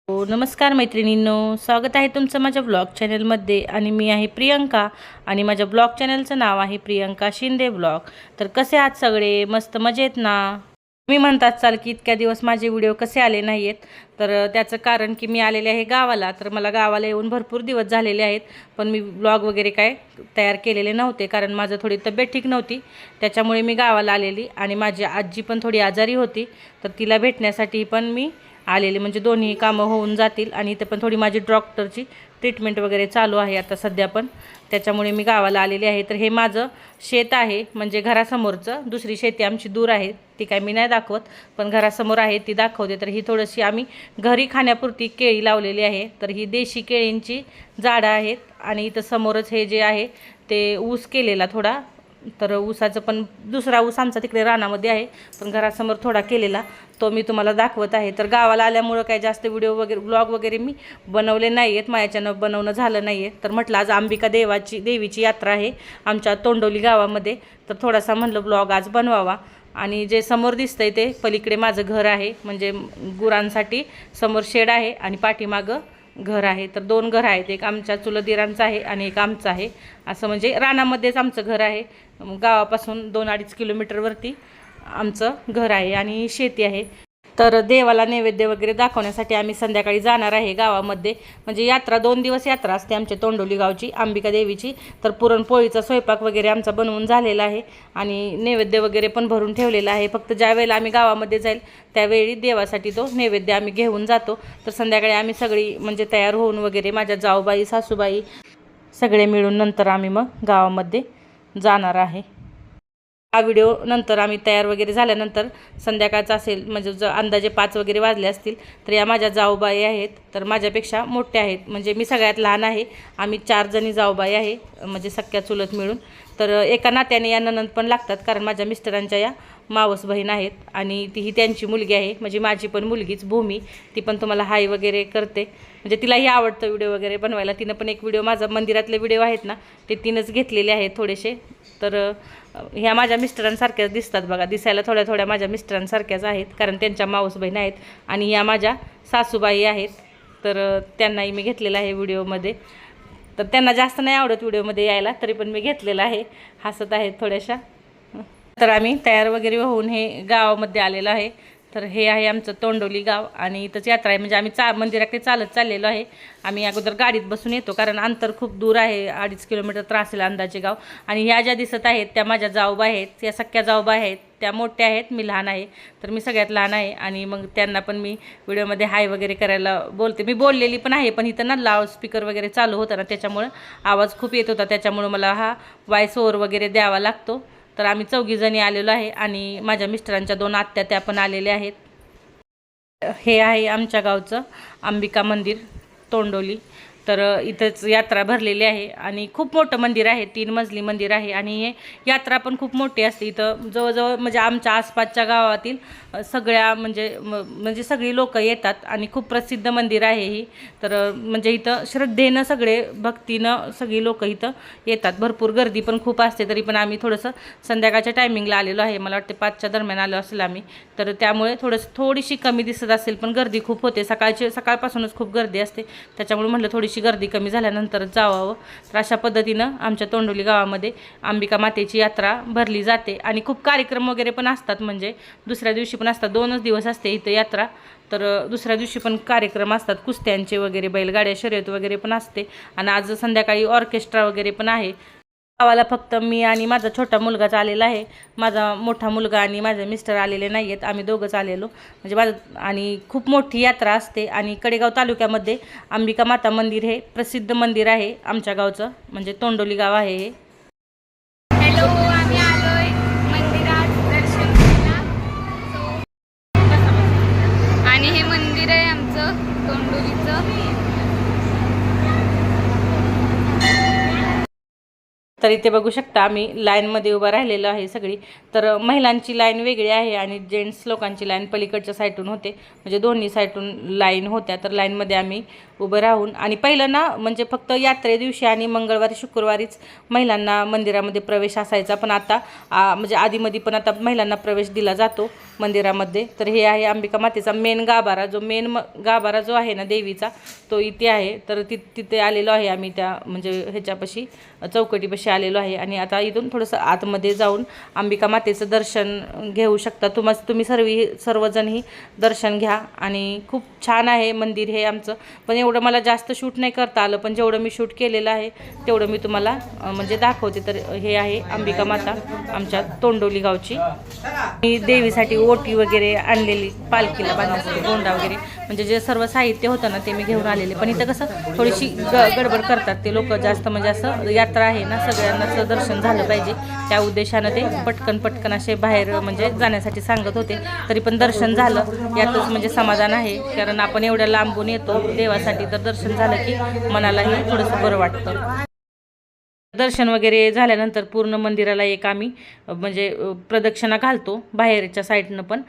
हो, नमस्कार मैत्रिणींनो, स्वागत आहे तुमचं माझ्या ब्लॉग चॅनलमध्ये. आणि मी आहे प्रियंका आणि माझ्या ब्लॉग चॅनलचं नाव आहे प्रियंका शिंदे ब्लॉग. तर कसे आहात सगळे? मस्त मजेत ना? मी म्हणतात चाल की इतक्या दिवस माझे व्हिडिओ कसे आले नाहीत, तर त्याचं कारण की मी आलेले आहे गावाला. तर मला गावाला येऊन भरपूर दिवस झालेले आहेत, पण मी ब्लॉग वगैरे काय तयार केलेले नव्हते कारण माझं थोडी तब्येत ठीक नव्हती. त्याच्यामुळे मी गावाला आलेली आणि माझी आजी पण थोडी आजारी होती, तर तिला भेटण्यासाठी पण मी आलेले. म्हणजे दोन्ही कामं होऊन जातील. आणि इथं पण थोडी माझी डॉक्टरची ट्रीटमेंट वगैरे चालू आहे आता सध्या पण, त्याच्यामुळे मी गावाला आलेली आहे. तर हे माझं शेत आहे, म्हणजे घरासमोरचं. दुसरी शेती आमची दूर आहे, ती काय मी नाही दाखवत, पण घरासमोर आहे ती दाखवते. तर ही थोडीशी आम्ही घरी खाण्यापुरती केळी लावलेली आहे. तर ही देशी केळींची झाडं आहेत. आणि इथं समोरच हे जे आहे ते ऊस केलेला थोडा. तर ऊसाचं पण दुसरा ऊस आमचा तिकडे रानामध्ये आहे, पण घरासमोर थोडा केलेला तो मी तुम्हाला दाखवत आहे. तर गावाला आल्यामुळं काही जास्त व्हिडिओ वगैरे ब्लॉग वगैरे मी बनवले नाही आहेत, माझ्याच्यानं बनवणं झालं नाही आहे. तर म्हटलं आज अंबिका देवीची यात्रा आहे आमच्या तोंडोली गावामध्ये, तर थोडासा म्हणलं ब्लॉग आज बनवावा. आणि जे समोर दिसतंय ते पलीकडे माझं घर आहे, म्हणजे गुरांसाठी समोर शेड आहे आणि पाठीमागं घर आहे. तर दोन घर आहेत, एक आमच्या चुलतदिरांचं आहे आणि एक आमचं आहे. असं म्हणजे रानामध्येच आमचं घर आहे. गावापासून 2-2.5 किलोमीटरवरती आमचं घर आहे आणि शेती आहे. तर देवाला नैवेद्य वगैरे दाखवण्यासाठी आम्ही संध्याकाळी जाणार आहे गावामध्ये. म्हणजे यात्रा 2 दिवस यात्रा असते आमच्या तोंडोली गावची अंबिका देवीची. तर पुरणपोळीचा स्वयंपाक वगैरे आमचा बनवून झालेला आहे आणि नैवेद्य वगैरे पण भरून ठेवलेला आहे. फक्त ज्या वेळेला आम्ही गावामध्ये जाईल त्यावेळी देवासाठी तो नैवेद्य आम्ही घेऊन जातो. तर संध्याकाळी आम्ही सगळी म्हणजे तयार होऊन वगैरे माझ्या जाऊबाई सासूबाई सगळे मिळून नंतर आम्ही मग गावामध्ये जाणार आहे. हा व्हिडिओ नंतर आम्ही तयार वगैरे झाल्यानंतर संध्याकाळचा असेल, म्हणजे अंदाजे 5 वगैरे वाजले असतील. तर या माझ्या जाऊबाई आहेत, तर माझ्यापेक्षा मोठ्या आहेत. म्हणजे मी सगळ्यात लहान आहे. आम्ही 4 जणी जाऊबाई आहे, म्हणजे सख्या चुलत मिळून. तर एका नात्याने या ननंद पण लागतात, कारण माझ्या मिस्टरांच्या या मावस बहीण आहेत आणि तीही त्यांची मुलगी आहे. म्हणजे माझी पण मुलगीच भूमी, ती पण तुम्हाला हाय वगैरे करते. म्हणजे तिलाही आवडतं व्हिडिओ वगैरे बनवायला. तिनं पण एक व्हिडिओ, माझा मंदिरातले व्हिडिओ आहेत ना, ते तिनंच घेतलेले आहेत थोडेसे. तर ह्या माझ्या मिस्टरांसारख्याच दिसतात बघा, दिसायला थोड्या थोड्या माझ्या मिस्टरांसारख्याच आहेत, कारण त्यांच्या मावस बहीण आहेत. आणि या माझ्या सासूबाई आहेत, तर त्यांनाही मी घेतलेलं आहे व्हिडिओमध्ये. तर त्यांना जास्त नाही आवडत व्हिडिओमध्ये यायला, तरी पण मी घेतलेलं आहे, हसत आहेत थोड्याशा. तर आम्ही तयार वगैरे होऊन हे गावामध्ये आलेलो आहे. तर हे आहे आमचं तोंडोली गाव आणि इथंच यात्रा आहे. म्हणजे आम्ही मंदिराकडे चालत चाललेलो आहे. आम्ही अगोदर गाडीत बसून येतो, कारण अंतर खूप दूर आहे, 2.5 किलोमीटर त्रास असेल अंदाजे गाव. आणि ह्या ज्या दिसत आहेत त्या माझ्या जाऊबा आहेत, त्या सख्या जाऊबा आहेत. त्या मोठ्या आहेत, मी लहान आहे. तर मी सगळ्यात लहान आहे आणि मग त्यांना पण मी व्हिडिओमध्ये हाय वगैरे करायला बोलते. मी बोललेली पण आहे, पण इथं ना लाऊड स्पीकर वगैरे चालू होता ना, त्याच्यामुळं आवाज खूप येत होता, त्याच्यामुळं मला हा व्हॉइस ओव्हर वगैरे द्यावा लागतो. तर आम्ही 4 जणी आलेलो आहे आणि माझ्या मिस्टरांच्या 2 आत्या त्या पण आलेल्या आहेत. हे आहे आमच्या गावचं अंबिका मंदिर तोंडोली. तर इथंच यात्रा भरलेली आहे आणि खूप मोठं मंदिर आहे, 3 मजली मंदिर आहे. आणि हे यात्रा पण खूप मोठी असते. इथं जवळजवळ म्हणजे आमच्या आसपासच्या गावातील सगळ्या म्हणजे सगळी लोकं येतात आणि खूप प्रसिद्ध मंदिर आहे ही. तर म्हणजे इथं श्रद्धेनं सगळे भक्तीनं सगळी लोकं इथं येतात. भरपूर गर्दी पण खूप असते. तरी पण आम्ही थोडंसं संध्याकाळच्या टायमिंगला आलेलो आहे, मला वाटते 5च्या दरम्यान आलो असेल आम्ही. तर त्यामुळे थोडीशी कमी दिसत असेल, पण गर्दी खूप होते. सकाळपासूनच खूप गर्दी असते, त्याच्यामुळे म्हटलं थोडीशी गर्दी कमी झाल्यानंतरच जावावं. तर अशा पद्धतीनं आमच्या तोंडोली गावामध्ये अंबिका मातेची यात्रा भरली जाते. आणि खूप कार्यक्रम वगैरे पण असतात, म्हणजे दुसऱ्या दिवशी पण असतात. 2च दिवस असते इथं यात्रा. तर दुसऱ्या दिवशी पण कार्यक्रम असतात, कुस्त्यांचे वगैरे, बैलगाड्या शर्यत वगैरे पण असते. आणि आज संध्याकाळी ऑर्केस्ट्रा वगैरे पण आहे. गावाला फक्त मी आणि माझा छोटा मुलगाच आलेला आहे. माझा मोठा मुलगा आणि माझे मिस्टर आलेले नाही आहेत, आम्ही दोघंच आलेलो. म्हणजे आणि खूप मोठी यात्रा असते. आणि कडेगाव तालुक्यामध्ये अंबिका माता मंदिर हे प्रसिद्ध मंदिर आहे आमच्या गावचं, म्हणजे तोंडोली गाव आहे हे. हॅलो, आम्ही आलोय मंदिरात दर्शन घ्यायला. आणि हे मंदिर आहे आमचं तोंडोलीचं. तर इथे बघू शकता आम्ही लाईनमध्ये उभं राहिलेलो आहे सगळी. तर महिलांची लाईन वेगळी आहे आणि जेंट्स लोकांची लाईन पलीकडच्या साईडून होते, म्हणजे दोन्ही साईडून लाईन होत्या. तर लाईनमध्ये आम्ही उभं राहून, आणि पहिलं ना म्हणजे फक्त यात्रे दिवशी आणि मंगळवारी शुक्रवारीच महिलांना मंदिरामध्ये प्रवेश असायचा, पण आता म्हणजे आधीमध्ये पण आता महिलांना प्रवेश दिला जातो मंदिरामध्ये. तर हे आहे अंबिका मातेचा मेन गाभारा, जो गाभारा जो आहे ना देवीचा, तो इथे आहे. तर तिथे आलेलो आहे आम्ही, त्या म्हणजे ह्याच्यापाशी चौकटीपाशी आलेलो आहे. आणि आता इथून थोडंसं आतमध्ये जाऊन अंबिका मातेचं दर्शन घेऊ शकता. तुम्ही सर्वजणही दर्शन घ्या. आणि खूप छान आहे मंदिर हे आमचं. पण एवढं मला जास्त शूट नाही करता आलं, पण जेवढं मी शूट केलेलं आहे तेवढं मी तुम्हाला म्हणजे दाखवते. तर हे आहे अंबिका माता आमच्या तोंडोली गावची. मी देवीसाठी ओटी वगैरे आणलेली, पालखीला बांधण्यासाठी गोंडा वगैरे, म्हणजे जे सर्व साहित्य होतं ना ते मी घेऊन आलेले. पण इथं कसं थोडीशी गडबड करतात ते लोक जास्त, म्हणजे असं यात्रा आहे ना, सगळ्यांनाच दर्शन झालं पाहिजे त्या उद्देशानं ते पटकन असे बाहेर म्हणजे जाण्यासाठी सांगत होते. तरी पण दर्शन झालं यातच म्हणजे समाधान आहे, कारण आपण एवढ्या लांबून येतो देवासाठी, तर दर्शन झालं की मनालाही थोडंसं बरं वाटतं. दर्शन वगैरे झाल्यानंतर पूर्ण मंदिराला एक आम्ही म्हणजे प्रदक्षिणा घालतो, बाहेरच्या साईडनं पण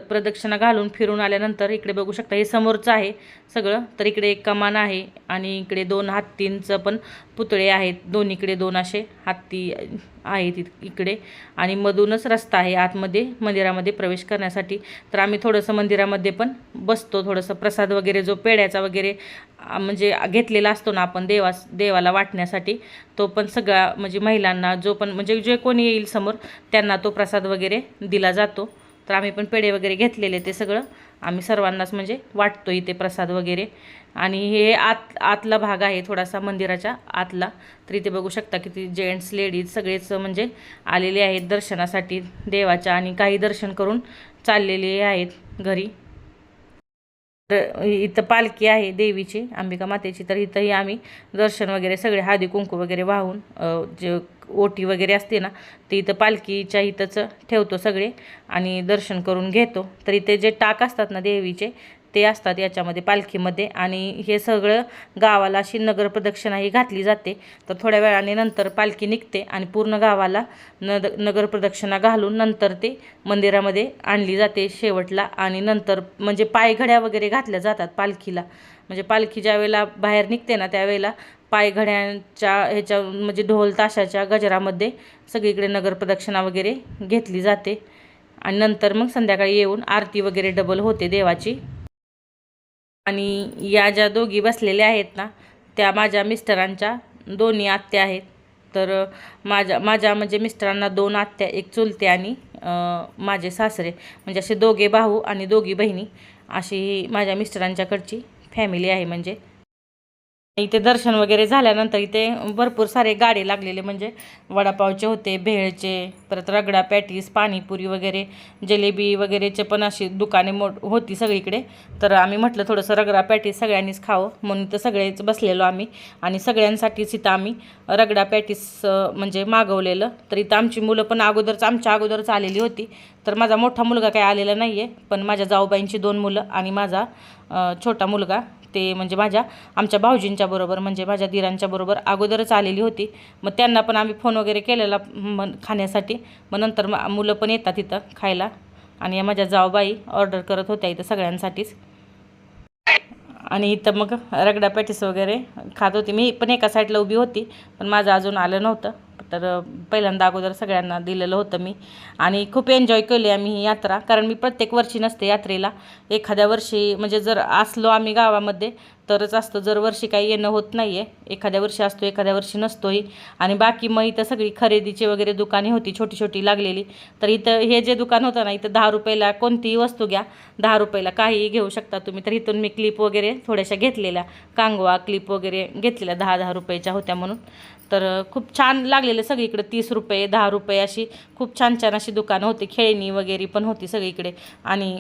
प्रदक्षिणा घालून फिरून आल्यानंतर इकडे बघू शकता हे समोरचं आहे सगळं. तर इकडे एक कमान आहे आणि इकडे 2 हत्तींचं पण पुतळे आहेत, दोन्हीकडे 2 असे हत्ती आहेत इकडे. आणि मधूनच रस्ता आहे आतमध्ये मंदिरामध्ये प्रवेश करण्यासाठी. तर आम्ही थोडंसं मंदिरामध्ये पण बसतो, थोडंसं प्रसाद वगैरे जो पेढ्याचा वगैरे म्हणजे घेतलेला असतो ना आपण देवाला वाटण्यासाठी, तो पण सगळा म्हणजे महिलांना जो पण म्हणजे जे कोणी येईल समोर त्यांना तो प्रसाद वगैरे दिला जातो. तर आम्ही पण पेढे वगैरे घेतलेले, ते सगळं आम्ही सर्वांनाच म्हणजे वाटतो इथे प्रसाद वगैरे. आणि हे आतला भाग आहे थोडासा मंदिराच्या आतला. तर इथे बघू शकता किती जेंट्स लेडीज सगळेच म्हणजे आलेले आहेत दर्शनासाठी देवाच्या, आणि काही दर्शन करून चाललेले आहेत घरी. तर इथं पालखी आहे देवीची अंबिका मातेची. तर इथंही आम्ही दर्शन वगैरे सगळे हळदी कुंकू वगैरे वाहून जे ओटी वगैरे असते ना, ते इथं पालखीच्या इथंच ठेवतो सगळे आणि दर्शन करून घेतो. तर इथे जे टाक असतात ना देवीचे ते असतात याच्यामध्ये पालखीमध्ये. आणि हे सगळं गावाला अशी नगर प्रदक्षिणाही घातली जाते. तर थोड्या वेळाने नंतर पालखी निघते आणि पूर्ण गावाला नगर प्रदक्षिणा घालून नंतर ते मंदिरामध्ये आणली जाते शेवटला. आणि नंतर म्हणजे पायघड्या वगैरे घातल्या जातात पालखीला, म्हणजे पालखी ज्या वेळेला बाहेर निघते ना त्यावेळेला पायघड्यांच्या ह्याच्या म्हणजे ढोल ताशाच्या गजरामध्ये सगळीकडे नगर प्रदक्षिणा वगैरे घेतली जाते. आणि नंतर मग संध्याकाळी येऊन आरती वगैरे डबल होते देवाची. आणि या ज्या दोघी बसलेल्या आहेत ना त्या माझ्या मिस्टरांच्या दोन्ही आत्या आहेत. तर माझ्या म्हणजे मिस्टरांना 2 आत्या, एक चुलते आणि माझे सासरे, म्हणजे असे 2 भाऊ आणि 2 बहिणी, अशी माझ्या मिस्टरांच्याकडची फॅमिली आहे. म्हणजे इथे दर्शन वगैरे झाल्यानंतर इथे भरपूर सारे गाडे लागलेले, म्हणजे वडापावचे होते, भेळचे, परत रगडा पॅटीस, पाणीपुरी वगैरे, जलेबी वगैरेचे पण अशी दुकाने होती सगळीकडे. तर आम्ही म्हटलं थोडंसं रगडा पॅटीस सगळ्यांनीच खावं म्हणून तर सगळेच बसलेलो आम्ही. आणि सगळ्यांसाठीच इथं आम्ही रगडा पॅटीस म्हणजे मागवलेलं. तर इथं आमची मुलं पण आमच्या अगोदरच आलेली होती. तर माझा मोठा मुलगा काय आलेला नाही आहे, पण माझ्या जाऊबाईंची 2 मुलं आणि माझा छोटा मुलगा ते म्हणजे आमच्या भाऊजींच्या बरोबर, म्हणजे माझ्या दिरांच्या बरोबर अगोदरच आलेली होती. मग त्यांना पण आम्ही फोन वगैरे केलेला खाण्यासाठी. मग नंतर मुलं पण येतात इथं खायला. आणि माझ्या जाऊबाई ऑर्डर करत होत्या इथं सगळ्यांसाठीच. आणि इथं मग रगडा पॅटीस वगैरे खात होती. मी पण एका साईडला उभी होती, पण माझं अजून आलं नव्हतं. तर पहिल्यांदा अगोदर सगळ्यांना दिलेलं होतं मी. आणि खूप एन्जॉय केली आम्ही ही यात्रा, कारण मी प्रत्येक वर्षी नसते यात्रेला. एखाद्या वर्षी म्हणजे जर असलो आम्ही गावामध्ये तरच असतं, जर वर्षी काही येणं होत नाही आहे. एखाद्या वर्षी असतो, एखाद्या वर्षी नसतोही. आणि बाकी मग इथं सगळी खरेदीची वगैरे दुकाने होती छोटी छोटी लागलेली. तर इथं हे जे दुकान होतं ना, इथं 10 रुपयाला कोणतीही वस्तू घ्या, 10 रुपयाला काहीही घेऊ शकता तुम्ही. तर इथून मी क्लिप वगैरे थोड्याशा घेतलेल्या, कांगवा क्लिप वगैरे घेतलेल्या 10-10 रुपयाच्या होत्या म्हणून. तर खूप छान लागलेलं सगळीकडे. 30 रुपये, 10 रुपये अशी खूप छान छान अशी दुकानं होती. खेळणी वगैरे पण होती सगळीकडे. आणि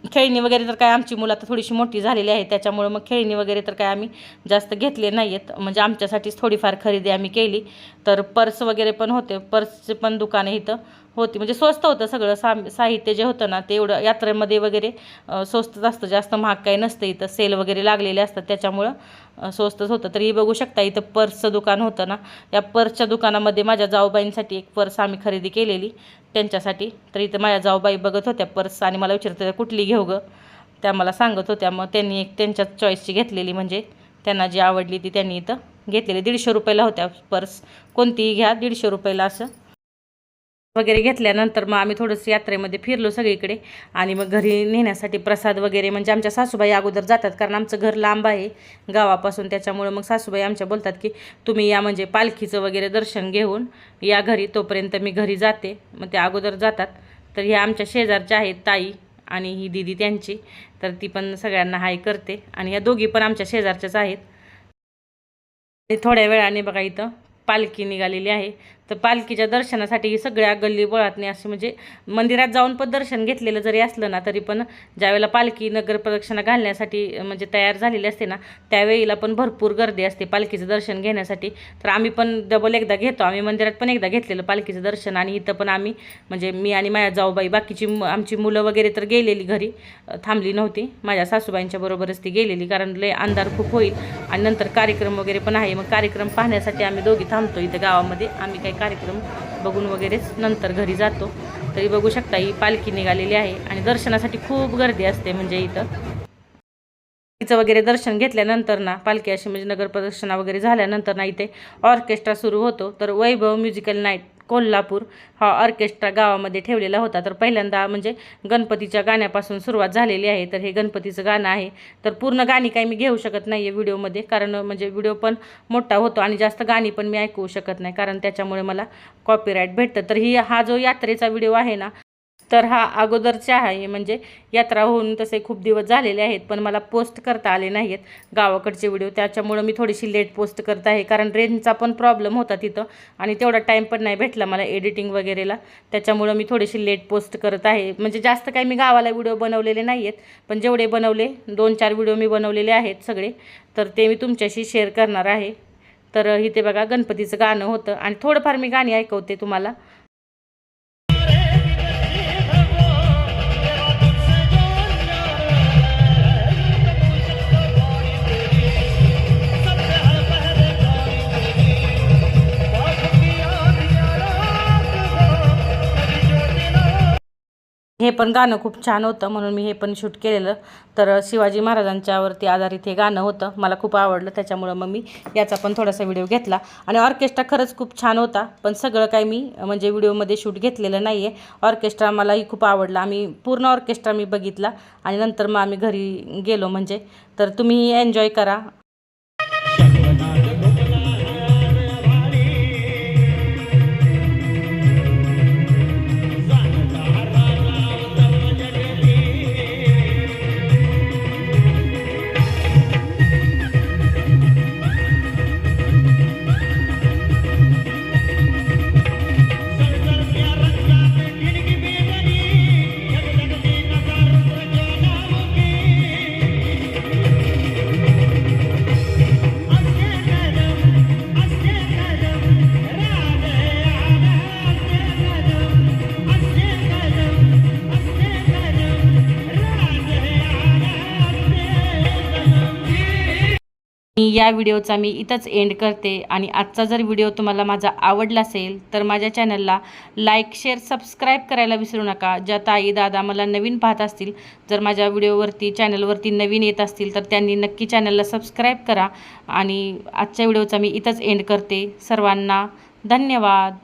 खेळणी वगैरे तर काय आमची मुलं आता थोडीशी मोठी झालेली आहे, त्याच्यामुळं मग खेळणी वगैरे तर काय आम्ही जास्त घेतले नाही आहेत. म्हणजे आमच्यासाठीच थोडीफार खरेदी आम्ही केली. तर पर्स वगैरे पण होते, पर्सचे पण दुकानं इथं होती. म्हणजे स्वस्त होतं सगळं साहित्य जे होतं ना ते एवढं यात्रेमध्ये वगैरे स्वस्तच असतं, जास्त महाग काही नसतं. इथं सेल वगैरे लागलेले असतात त्याच्यामुळं स्वस्तच होतं. तर ही बघू शकता इथं पर्सचं दुकान होतं ना, या पर्सच्या दुकानामध्ये माझ्या जाऊबाईंसाठी एक पर्स आम्ही खरेदी केलेली त्यांच्यासाठी. तर इथं माझ्या जाऊबाई बघत होत्या पर्स आणि मला विचारत होत्या कुठली घेऊ गं, त्या मला सांगत होत्या. मग त्यांनी एक त्यांच्या चॉईसची घेतलेली, म्हणजे त्यांना जी आवडली ती त्यांनी इथं घेतलेली. 150 रुपयाला होत्या पर्स, कोणतीही घ्या 150 रुपयाला असं वगैरे घेतल्यानंतर मग आम्ही थोडंसं यात्रेमध्ये फिरलो सगळीकडे. आणि मग घरी नेण्यासाठी प्रसाद वगैरे, म्हणजे आमच्या सासूबाई अगोदर जातात कारण आमचं घर लांब आहे गावापासून, त्याच्यामुळं मग सासूबाई आमच्या बोलतात की तुम्ही या, म्हणजे पालखीचं वगैरे दर्शन घेऊन या घरी, तोपर्यंत मी घरी जाते. मग त्या अगोदर जातात. तर ह्या आमच्या शेजारच्या आहेत ताई आणि ही दिदी त्यांची, तर ती पण सगळ्यांना हाय करते. आणि या दोघी पण आमच्या शेजारच्याच आहेत. आणि थोड्या वेळाने बघा इथं पालखी निघालेली आहे. तर पालखीच्या दर्शनासाठी सगळ्या गल्ली बोळातने असे, म्हणजे मंदिरात जाऊन पण दर्शन घेतलेलं जरी असलं ना तरी पण ज्यावेळेला पालखी नगर प्रदक्षिणा घालण्यासाठी म्हणजे तयार झालेली असते ना, त्यावेळेला पण भरपूर गर्दी असते पालखीचं दर्शन घेण्यासाठी. तर आम्ही पण डबल एकदा घेतो, आम्ही मंदिरात पण एकदा घेतलेलं पालखीचं दर्शन. आणि इथं पण आम्ही, म्हणजे मी आणि माझ्या जाऊबाई, बाकीची आमची मुलं वगैरे तर गेलेली घरी, थांबली नव्हती. माझ्या सासूबाईंच्या बरोबरच ती गेलेली, कारण लय अंधार खूप होईल आणि नंतर कार्यक्रम वगैरे पण आहे. मग कार्यक्रम पाहण्यासाठी आम्ही दोघी थांबतो इथं गावामध्ये. आम्ही काही कार्यक्रम बघून वगैरेच नंतर घरी जातो. तरी बघू शकता ही पालखी निघालेली आहे आणि दर्शनासाठी खूप गर्दी असते. म्हणजे इथं तिचं वगैरे दर्शन घेतल्यानंतर ना, पालखी अशी म्हणजे नगर प्रदक्षिणा वगैरे झाल्यानंतर ना इथे ऑर्केस्ट्रा सुरू होतो. तर वैभव म्युझिकल नाईट कोल्हापूर हा ऑर्केस्ट्रा गावामध्ये ठेवलेला होता. तर पहिल्यांदा म्हणजे गणपतीच्या गाण्यापासून सुरुवात झालेली आहे. तर हे गणपतीचं गाणं आहे. तर पूर्ण गाणी काही मी घेऊ शकत नाही आहे व्हिडिओमध्ये, कारण म्हणजे व्हिडिओ पण मोठा होतो आणि जास्त गाणी पण मी ऐकवू शकत नाही, कारण त्याच्यामुळे मला कॉपीराईट भेटतं. तर हा जो यात्रेचा व्हिडिओ आहे ना, तर हा अगोदरचा आहे. म्हणजे यात्रा होऊन तसे खूप दिवस झालेले आहेत, पण मला पोस्ट करता आले नाही आहेत गावाकडचे व्हिडिओ, त्याच्यामुळं मी थोडीशी लेट पोस्ट करत आहे. कारण रेंजचा पण प्रॉब्लेम होता तिथं आणि तेवढा टाईम पण नाही भेटला मला एडिटिंग वगैरेला, त्याच्यामुळं मी थोडीशी लेट पोस्ट करत आहे. म्हणजे जास्त काही मी गावाला व्हिडिओ बनवलेले नाही आहेत, पण जेवढे बनवले 2-4 व्हिडिओ मी बनवलेले आहेत सगळे, तर ते मी तुमच्याशी शेअर करणार आहे. तर इथे बघा गणपतीचं गाणं होतं आणि थोडंफार मी गाणी ऐकवते तुम्हाला. हे पण गाणं खूप छान होतं म्हणून मी हे पण शूट केलेलं. तर शिवाजी महाराजांच्यावरती आधारित हे गाणं होतं, मला खूप आवडलं, त्याच्यामुळं मग मी याचा पण थोडासा व्हिडिओ घेतला. आणि ऑर्केस्ट्रा खरंच खूप छान होता, पण सगळं काही मी म्हणजे व्हिडिओमध्ये शूट घेतलेलं नाही आहे. ऑर्केस्ट्रा मलाही खूप आवडला, आम्ही पूर्ण ऑर्केस्ट्रा मी बघितला आणि नंतर मग आम्ही घरी गेलो. म्हणजे तर तुम्ही एन्जॉय करा. या व्हिडिओचा मी इथंच एंड करते. आणि आजचा जर व्हिडिओ तुम्हाला माझा आवडला असेल तर माझ्या चॅनलला लाईक, शेअर, सबस्क्राईब करायला विसरू नका. ज्या ताई दादा मला नवीन पाहत असतील, जर माझ्या व्हिडिओवरती चॅनलवरती नवीन येत असतील तर त्यांनी नक्की चॅनलला सबस्क्राईब करा. आणि आजच्या व्हिडिओचा मी इथंच एंड करते. सर्वांना धन्यवाद.